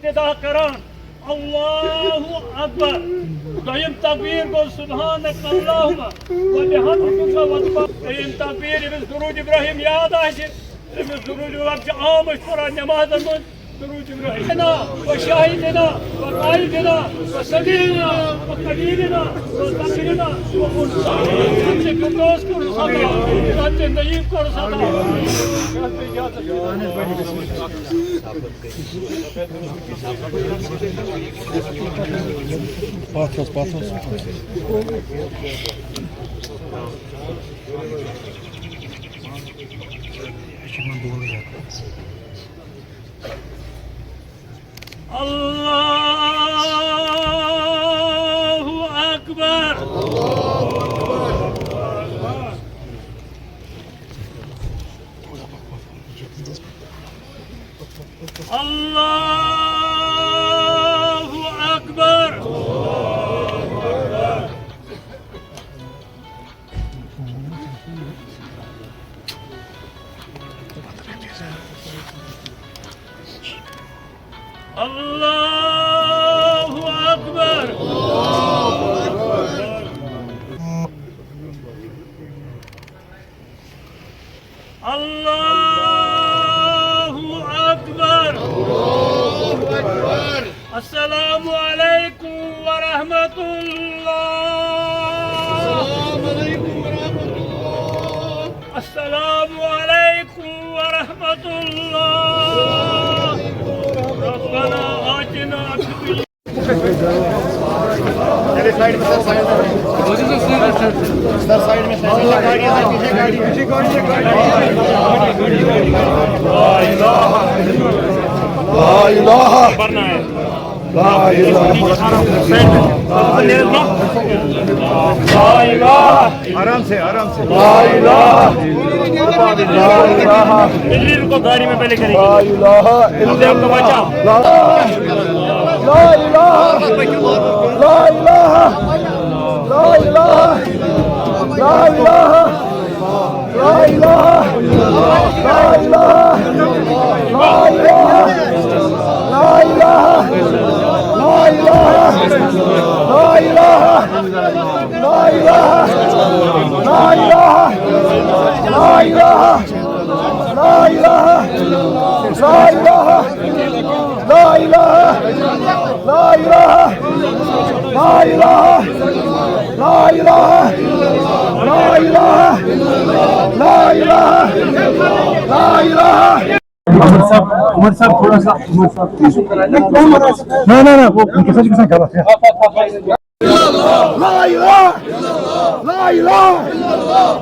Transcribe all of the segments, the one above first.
इब्तिदा करान अल्लाहु अकबर दोयम तकबीर गो सुभानक अल्लाहुम्मा व बिहम्दिका व दोयम तकबीर इब्न दुरूद इब्राहिम याद आशि इब्न दुरूद वक्त आम कुरान नमाज में दुरूद इब्राहिम व शाहिदना व कायदना व सदीना व कदीरना व तकरीना व उनसे कुदोस को सदा सच्चे नईब को सदा Pathos. Allahu Akbar. Allahu Akbar. Allahu Akbar. Allahu Akbar. Assalamu alaikum wa rahmatullah. Assalamu alaikum wa rahmatullah. Rabbana atina side में सर साइड में गाड़ी है पीछे गाड़ी ला इलाहा करना है ला इलाहा आराम से ला इलाहा दिल्ली रुको गाड़ी में पहले करेंगे ला इलाहा इल्ला आपको बचाओ ला इलाहा ला इलाहा ला इलाहा ला इलाहा ला इलाहा ला इलाहा ला इलाहा ला इलाहा ला इलाहा ला इलाहा ला इलाहा ला इलाहा ला इलाहा ला इलाहा ला इलाहा لا إله لا إله لا إله لا إله لا إله لا إله لا إله उमर साहब थोड़ा सा ना वो उनके साथ किसान कर रहा है لا إله لا إله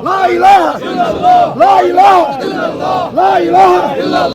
لا إله لا إله لا إله